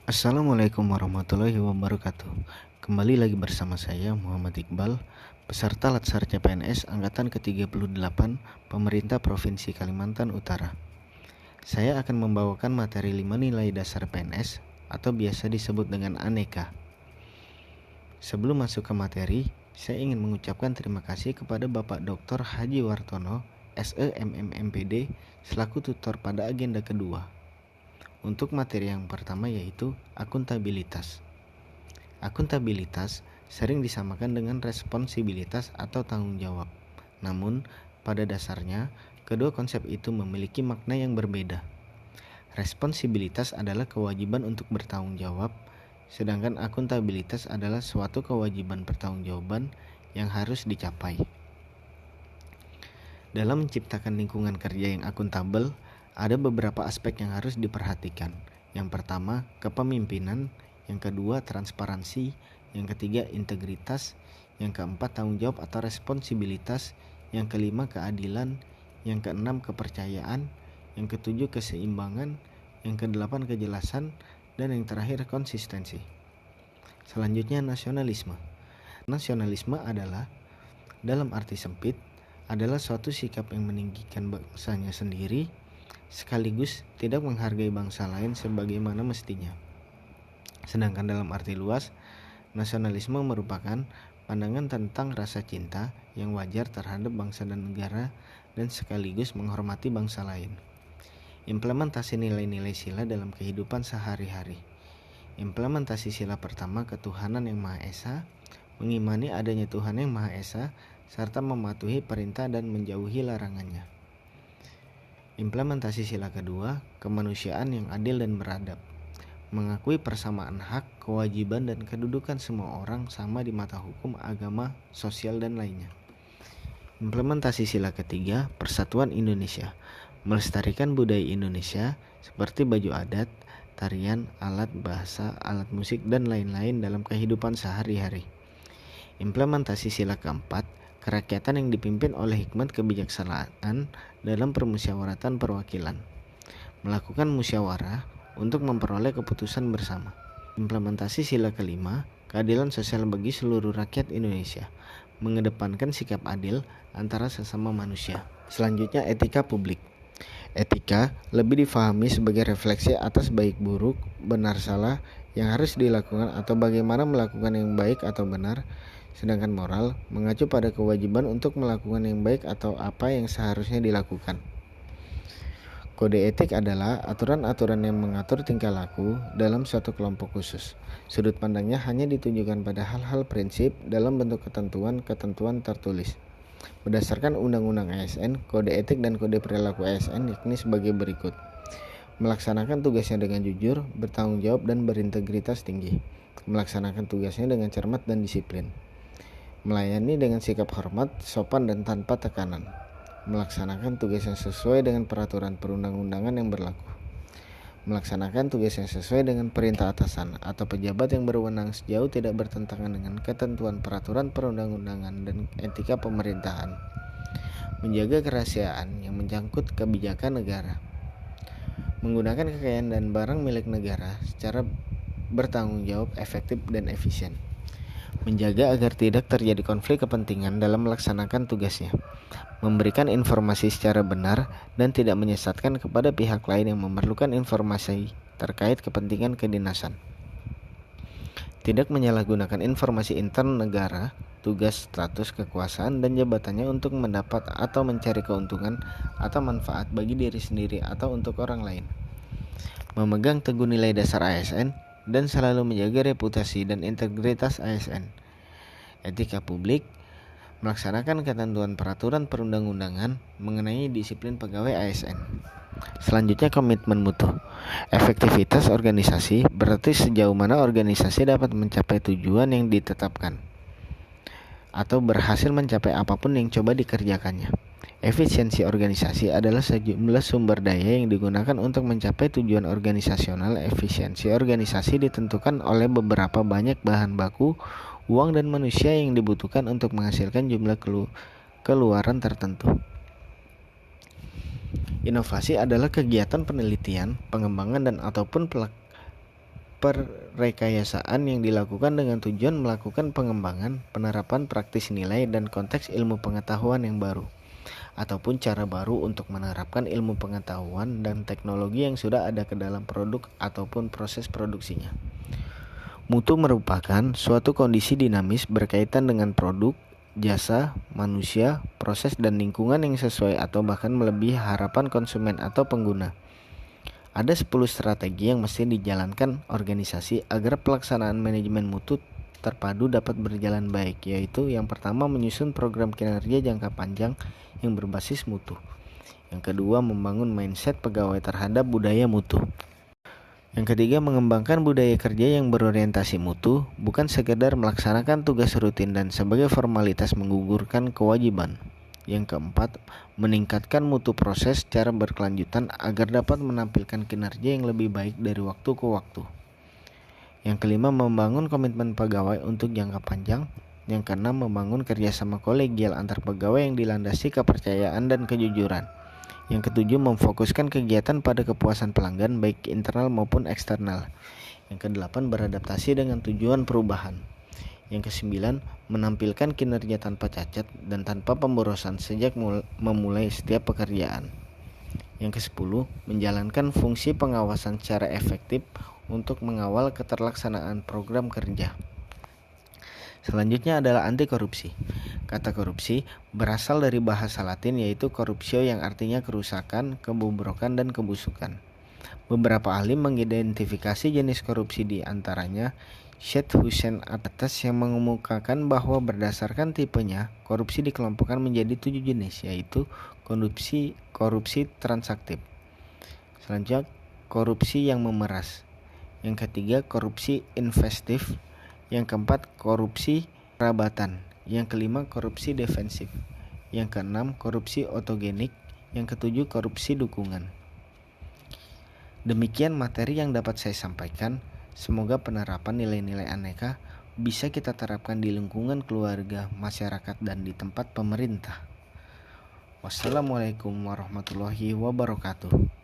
Assalamualaikum warahmatullahi wabarakatuh. Kembali lagi bersama saya Muhammad Iqbal, peserta Latsar CPNS Angkatan ke-38 Pemerintah Provinsi Kalimantan Utara. Saya akan membawakan materi 5 nilai dasar PNS atau biasa disebut dengan aneka. Sebelum masuk ke materi, saya ingin mengucapkan terima kasih kepada Bapak Dr. Haji Wartono, SEMMMPD, selaku tutor pada agenda kedua. Untuk materi yang pertama yaitu akuntabilitas. Akuntabilitas sering disamakan dengan responsibilitas atau tanggung jawab. Namun, pada dasarnya, kedua konsep itu memiliki makna yang berbeda. Responsibilitas adalah kewajiban untuk bertanggung jawab, sedangkan akuntabilitas adalah suatu kewajiban pertanggungjawaban yang harus dicapai. Dalam menciptakan lingkungan kerja yang akuntabel, ada beberapa aspek yang harus diperhatikan. Yang pertama, kepemimpinan. Yang kedua, transparansi. Yang ketiga, integritas. Yang keempat, tanggung jawab atau responsibilitas. Yang kelima, keadilan. Yang keenam, kepercayaan. Yang ketujuh, keseimbangan. Yang kedelapan, kejelasan. Dan yang terakhir, konsistensi. Selanjutnya, nasionalisme. Nasionalisme adalah, dalam arti sempit, adalah suatu sikap yang meninggikan bangsanya sendiri, sekaligus tidak menghargai bangsa lain sebagaimana mestinya. Sedangkan dalam arti luas, nasionalisme merupakan pandangan tentang rasa cinta yang wajar terhadap bangsa dan negara dan sekaligus menghormati bangsa lain. Implementasi nilai-nilai sila dalam kehidupan sehari-hari. Implementasi sila pertama, ketuhanan yang Maha Esa, mengimani adanya Tuhan yang Maha Esa, serta mematuhi perintah dan menjauhi larangannya. Implementasi sila kedua, kemanusiaan yang adil dan beradab, mengakui persamaan hak, kewajiban, dan kedudukan semua orang sama di mata hukum, agama, sosial, dan lainnya. Implementasi sila ketiga, persatuan Indonesia, melestarikan budaya Indonesia seperti baju adat, tarian, alat bahasa, alat musik, dan lain-lain dalam kehidupan sehari-hari. Implementasi sila keempat, kerakyatan yang dipimpin oleh hikmat kebijaksanaan dalam permusyawaratan perwakilan, melakukan musyawarah untuk memperoleh keputusan bersama. Implementasi sila kelima, keadilan sosial bagi seluruh rakyat Indonesia, mengedepankan sikap adil antara sesama manusia. Selanjutnya, etika publik. Etika lebih difahami sebagai refleksi atas baik buruk, benar salah yang harus dilakukan atau bagaimana melakukan yang baik atau benar. Sedangkan moral mengacu pada kewajiban untuk melakukan yang baik atau apa yang seharusnya dilakukan. Kode etik adalah aturan-aturan yang mengatur tingkah laku dalam suatu kelompok khusus. Sudut pandangnya hanya ditujukan pada hal-hal prinsip dalam bentuk ketentuan tertulis. Berdasarkan Undang-Undang ASN, kode etik dan kode perilaku ASN yakni sebagai berikut. Melaksanakan tugasnya dengan jujur, bertanggung jawab, dan berintegritas tinggi. Melaksanakan tugasnya dengan cermat dan disiplin. Melayani dengan sikap hormat, sopan, dan tanpa tekanan. Melaksanakan tugasnya sesuai dengan peraturan perundang-undangan yang berlaku. Melaksanakan tugasnya sesuai dengan perintah atasan atau pejabat yang berwenang sejauh tidak bertentangan dengan ketentuan peraturan perundang-undangan dan etika pemerintahan. Menjaga kerahasiaan yang menyangkut kebijakan negara. Menggunakan kekayaan dan barang milik negara secara bertanggung jawab, efektif, dan efisien. Menjaga agar tidak terjadi konflik kepentingan dalam melaksanakan tugasnya. Memberikan informasi secara benar dan tidak menyesatkan kepada pihak lain yang memerlukan informasi terkait kepentingan kedinasan. Tidak menyalahgunakan informasi intern negara, tugas, status, kekuasaan, dan jabatannya untuk mendapat atau mencari keuntungan atau manfaat bagi diri sendiri atau untuk orang lain. Memegang teguh nilai dasar ASN dan selalu menjaga reputasi dan integritas ASN. Etika publik, melaksanakan ketentuan peraturan perundang-undangan mengenai disiplin pegawai ASN. Selanjutnya, komitmen mutu. Efektivitas organisasi berarti sejauh mana organisasi dapat mencapai tujuan yang ditetapkan atau berhasil mencapai apapun yang coba dikerjakannya. Efisiensi organisasi adalah sejumlah sumber daya yang digunakan untuk mencapai tujuan organisasional. Efisiensi organisasi ditentukan oleh beberapa banyak bahan baku, uang, dan manusia yang dibutuhkan untuk menghasilkan jumlah keluaran tertentu. Inovasi adalah kegiatan penelitian, pengembangan, dan ataupun perekayasaan yang dilakukan dengan tujuan melakukan pengembangan, penerapan praktis nilai dan konteks ilmu pengetahuan yang baru, ataupun cara baru untuk menerapkan ilmu pengetahuan dan teknologi yang sudah ada ke dalam produk ataupun proses produksinya. Mutu merupakan suatu kondisi dinamis berkaitan dengan produk, jasa, manusia, proses dan lingkungan yang sesuai atau bahkan melebihi harapan konsumen atau pengguna. Ada 10 strategi yang mesti dijalankan organisasi agar pelaksanaan manajemen mutu terpadu dapat berjalan baik, yaitu yang pertama menyusun program kinerja jangka panjang yang berbasis mutu. Yang kedua membangun mindset pegawai terhadap budaya mutu. Yang ketiga mengembangkan budaya kerja yang berorientasi mutu, bukan sekedar melaksanakan tugas rutin dan sebagai formalitas menggugurkan kewajiban. Yang keempat, meningkatkan mutu proses secara berkelanjutan agar dapat menampilkan kinerja yang lebih baik dari waktu ke waktu. Yang kelima, membangun komitmen pegawai untuk jangka panjang. Yang keenam, membangun kerjasama kolegial antar pegawai yang dilandasi kepercayaan dan kejujuran. Yang ketujuh, memfokuskan kegiatan pada kepuasan pelanggan baik internal maupun eksternal. Yang kedelapan, beradaptasi dengan tujuan perubahan. Yang kesembilan, menampilkan kinerja tanpa cacat dan tanpa pemborosan sejak memulai setiap pekerjaan. Yang kesepuluh, menjalankan fungsi pengawasan secara efektif untuk mengawal keterlaksanaan program kerja. Selanjutnya adalah anti korupsi. Kata korupsi berasal dari bahasa Latin yaitu corruptio yang artinya kerusakan, kebobrokan, dan kebusukan. Beberapa ahli mengidentifikasi jenis korupsi di antaranya Syed Hussein Atas yang mengemukakan bahwa berdasarkan tipenya, korupsi dikelompokkan menjadi 7 jenis, yaitu korupsi transaktif. Selanjutnya, korupsi yang memeras. Yang ketiga, korupsi investif. Yang keempat, korupsi kerabatan. Yang kelima, korupsi defensif. Yang keenam, korupsi otogenik. Yang ketujuh, korupsi dukungan. Demikian materi yang dapat saya sampaikan. Semoga penerapan nilai-nilai aneka bisa kita terapkan di lingkungan keluarga, masyarakat, dan di tempat pemerintah. Wassalamualaikum warahmatullahi wabarakatuh.